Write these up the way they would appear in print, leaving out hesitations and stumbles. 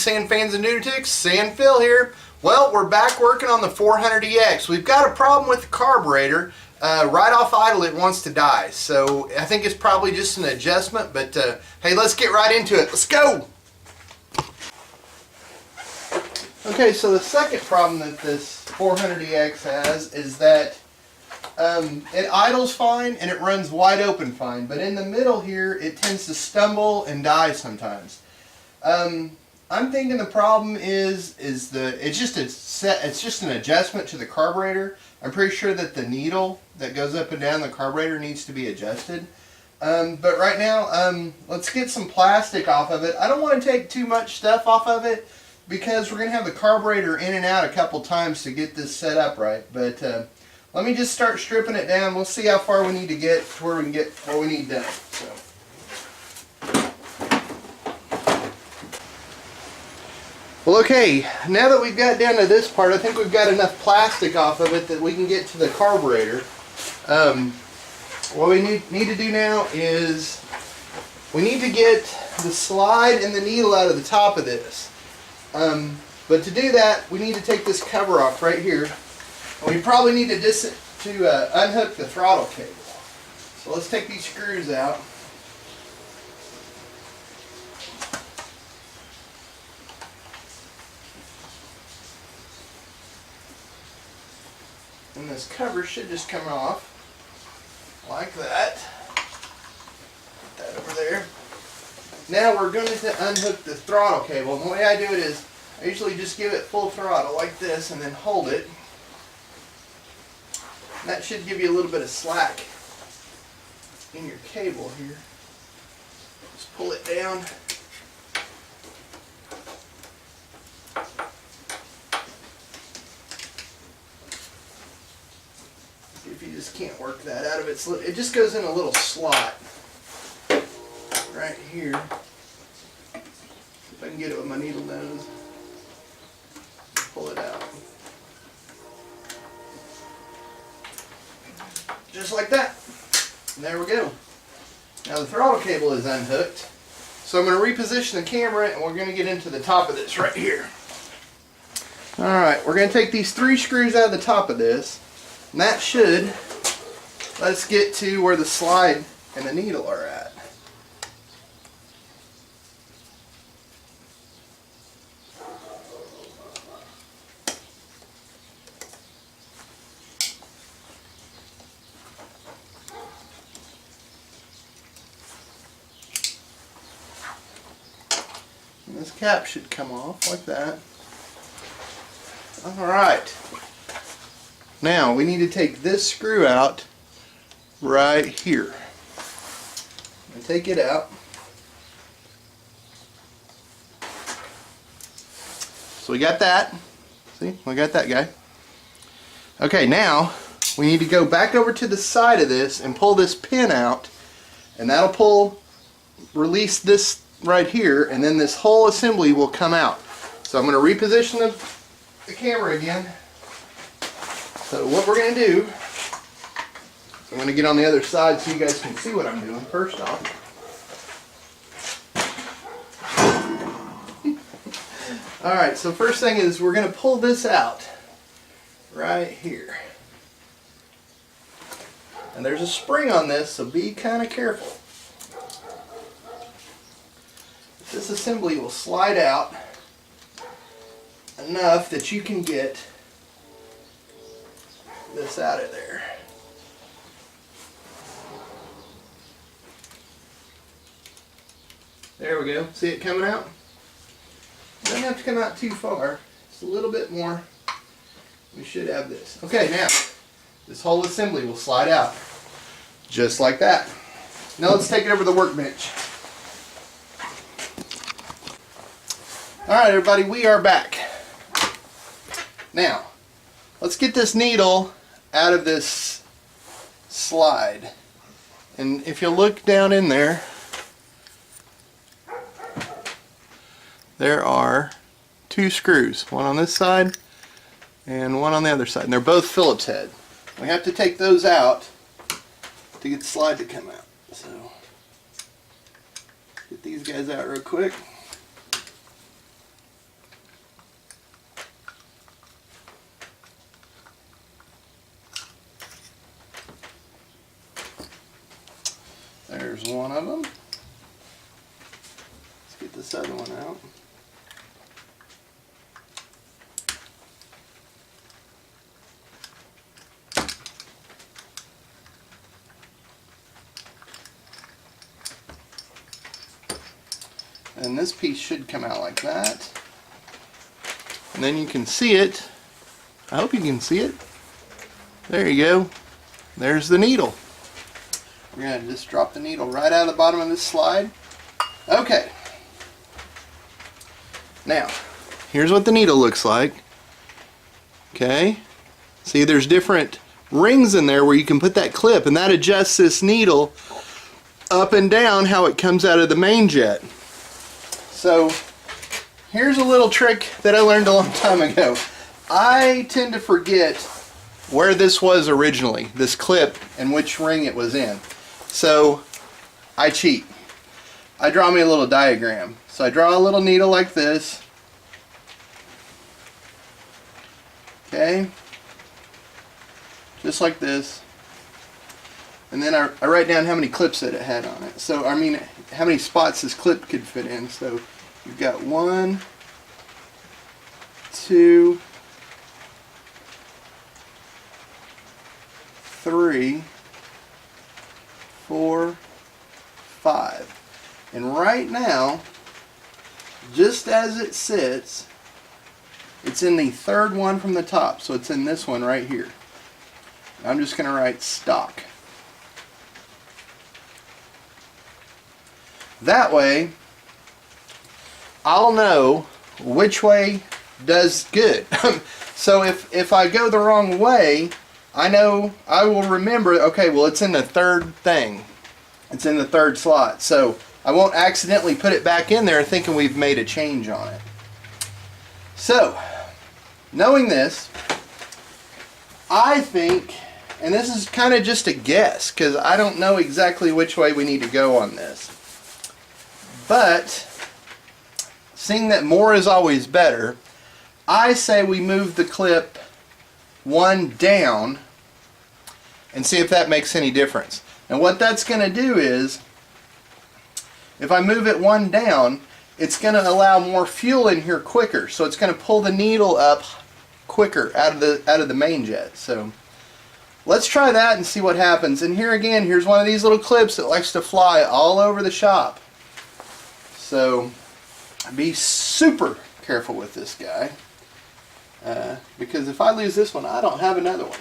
sand fans and lunatics, Sand Phil here. Well, we're back working on the 400ex. We've got a problem with the carburetor. Right off idle it wants to die. So I think it's probably just an adjustment, but hey, let's get right into it. Let's go! Okay, so the second problem that this 400ex has is that it idles fine and it runs wide open fine, but in the middle here it tends to stumble and die sometimes. I'm thinking the problem is it's just an adjustment to the carburetor. I'm pretty sure that the needle that goes up and down the carburetor needs to be adjusted. But right now, let's get some plastic off of it. I don't want to take too much stuff off of it because we're going to have the carburetor in and out a couple times to get this set up right. But let me just start stripping it down. We'll see how far we need to get to where we can get what we need done. So. Well, okay, now that we've got down to this part, I think we've got enough plastic off of it that we can get to the carburetor. What we need to do now is we need to get the slide and the needle out of the top of this. But to do that, we need to take this cover off right here. And we probably need to unhook the throttle cable. So let's take these screws out. And this cover should just come off like that. Put that over there. Now we're going to unhook the throttle cable. And the way I do it is I usually just give it full throttle like this and then hold it. And that should give you a little bit of slack in your cable here. Just pull it down. If you just can't work that out of it, it just goes in a little slot right here. If I can get it with my needle nose, pull it out. Just like that. And there we go. Now the throttle cable is unhooked. So I'm going to reposition the camera and we're going to get into the top of this right here. Alright, we're going to take these 3 screws out of the top of this. And that should let us get to where the slide and the needle are at. And this cap should come off like that. Alright. Now we need to take this screw out right here. And take it out. So we got that. See, we got that guy. Okay, now we need to go back over to the side of this and pull this pin out, and that'll release this right here, and then this whole assembly will come out. So I'm going to reposition the camera again. So what we're going to do, I'm going to get on the other side so you guys can see what I'm doing first off. Alright, so first thing is we're going to pull this out right here. And there's a spring on this, so be kind of careful. This assembly will slide out enough that you can get this out of there. There we go. See it coming out? It doesn't have to come out too far. Just a little bit more. We should have this. Okay, now this whole assembly will slide out just like that. Now let's take it over to the workbench. Alright everybody, we are back. Now, let's get this needle out of this slide. And if you look down in there, there are 2 screws. One on this side and one on the other side. And they're both Phillips head. We have to take those out to get the slide to come out. So, get these guys out real quick. There's one of them. Let's get this other one out. And this piece should come out like that. And then you can see it. I hope you can see it. There you go. There's the needle. We're going to just drop the needle right out of the bottom of this slide. Okay. Now, here's what the needle looks like. Okay. See, there's different rings in there where you can put that clip, and that adjusts this needle up and down how it comes out of the main jet. So here's a little trick that I learned a long time ago. I tend to forget where this was originally, this clip, and which ring it was in. So I cheat. I draw me a little diagram. So I draw a little needle like this. Okay. Just like this. And then I write down how many clips that it had on it. So, I mean, how many spots this clip could fit in. So you've got 1, 2, 3, 4, 5. And right now, just as it sits, it's in the third one from the top. So it's in this one right here. I'm just going to write stock. That way, I'll know which way does good. So if I go the wrong way, I know I will remember, okay, well, it's in the third thing. It's in the third slot. So I won't accidentally put it back in there thinking we've made a change on it. So, knowing this, I think, and this is kind of just a guess because I don't know exactly which way we need to go on this. But, seeing that more is always better, I say we move the clip one down and see if that makes any difference. And what that's going to do is, if I move it one down, it's going to allow more fuel in here quicker. So it's going to pull the needle up quicker out of the main jet. So let's try that and see what happens. And here again, here's one of these little clips that likes to fly all over the shop. So be super careful with this guy. Because if I lose this one, I don't have another one.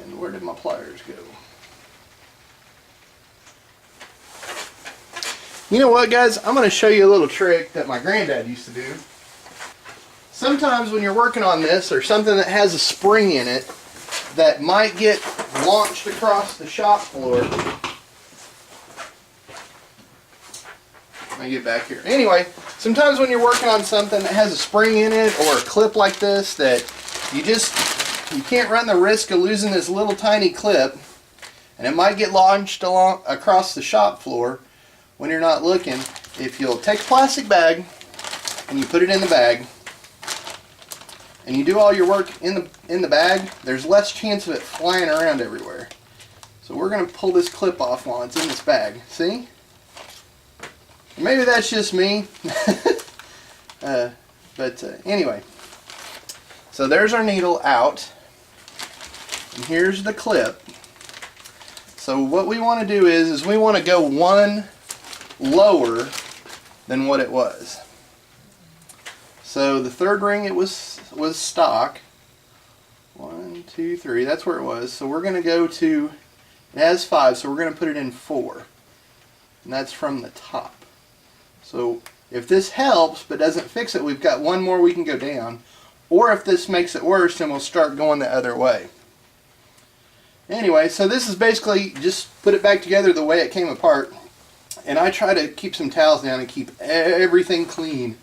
And where did my pliers go? You know what, guys? I'm going to show you a little trick that my granddad used to do. Sometimes when you're working on this, or something that has a spring in it that might get launched across the shop floor. Let me get back here. Anyway, sometimes when you're working on something that has a spring in it, or a clip like this, that you can't run the risk of losing this little tiny clip, and it might get launched across the shop floor when you're not looking. If you'll take a plastic bag and you put it in the bag and you do all your work in the bag, there's less chance of it flying around everywhere. So we're going to pull this clip off while it's in this bag. See? Maybe that's just me. Anyway, so there's our needle out, and here's the clip. So what we want to do is we want to go one lower than what it was. So the third ring, it was stock. 1, 2, 3. That's where it was. So we're going to go to, it has 5, so we're going to put it in 4, and that's from the top. So if this helps but doesn't fix it, we've got one more we can go down. Or if this makes it worse, then we'll start going the other way. Anyway, so this is basically just put it back together the way it came apart. And I try to keep some towels down and keep everything clean.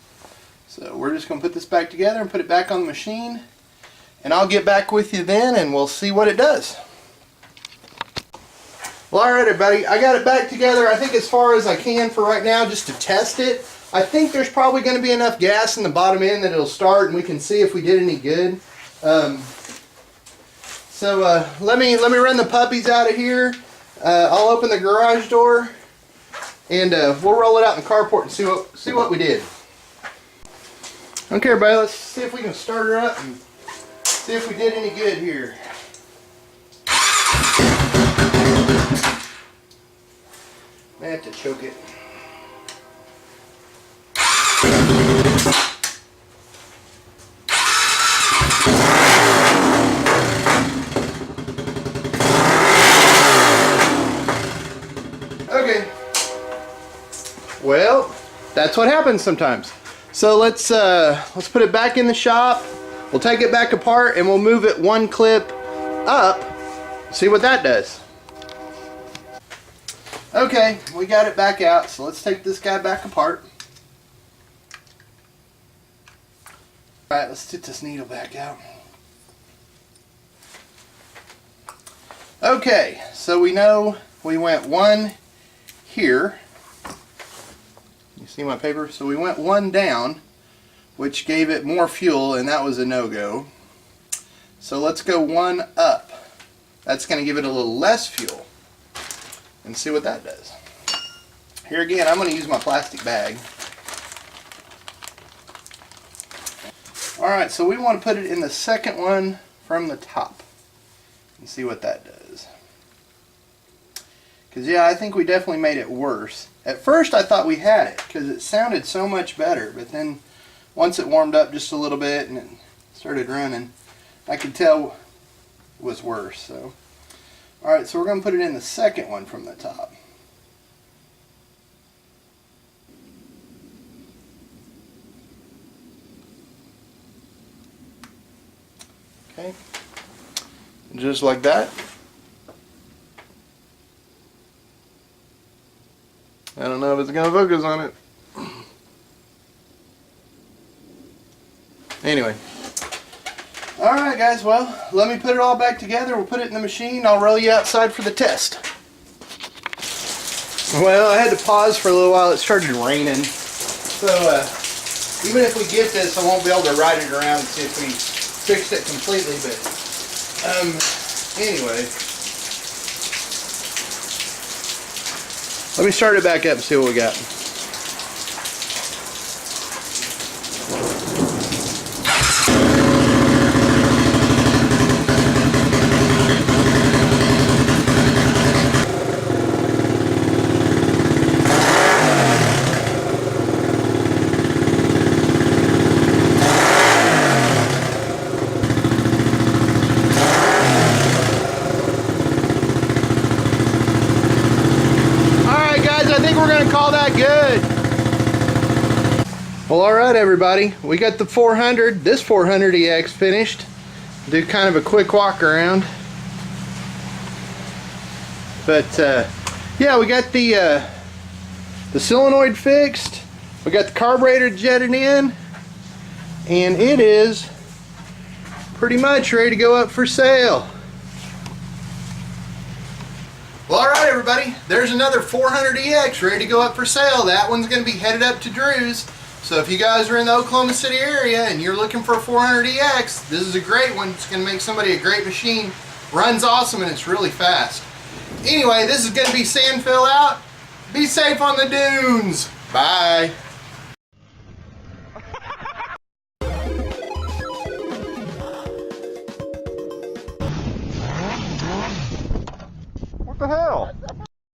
So we're just going to put this back together and put it back on the machine. And I'll get back with you then and we'll see what it does. Well, alright everybody, I got it back together, I think as far as I can for right now, just to test it. I think there's probably going to be enough gas in the bottom end that it'll start and we can see if we did any good. Let me run the puppies out of here. I'll open the garage door and we'll roll it out in the carport and see what we did. Okay, everybody, let's see if we can start her up and see if we did any good here. I have to choke it. Okay. Well, that's what happens sometimes. So let's put it back in the shop. We'll take it back apart and we'll move it one clip up. See what that does. Okay, we got it back out, so let's take this guy back apart. Alright, let's get this needle back out. Okay, so we know we went one here. You see my paper? So we went one down, which gave it more fuel, and that was a no-go. So let's go one up. That's going to give it a little less fuel. And see what that does. Here again, I'm going to use my plastic bag. Alright, so we want to put it in the second one from the top. And see what that does. Because yeah, I think we definitely made it worse. At first I thought we had it, because it sounded so much better. But then, once it warmed up just a little bit and it started running, I could tell it was worse. So. Alright, so we're going to put it in the second one from the top. Okay, just like that. I don't know if it's going to focus on it. Anyway. Alright guys, well, let me put it all back together. We'll put it in the machine. I'll roll you outside for the test. Well, I had to pause for a little while. It started raining. So, even if we get this, I won't be able to ride it around and see if we fixed it completely. But, anyway. Let me start it back up and see what we got. Call that good. Well, alright everybody, we got the 400, this 400ex finished. Do kind of a quick walk around. But yeah, we got the solenoid fixed. We got the carburetor jetted in, and it is pretty much ready to go up for sale. Well, alright everybody, there's another 400ex ready to go up for sale. That one's going to be headed up to Drew's. So if you guys are in the Oklahoma City area and you're looking for a 400ex, this is a great one. It's going to make somebody a great machine. Runs awesome and it's really fast. Anyway, this is going to be Sandfill out. Be safe on the dunes. Bye. What the hell?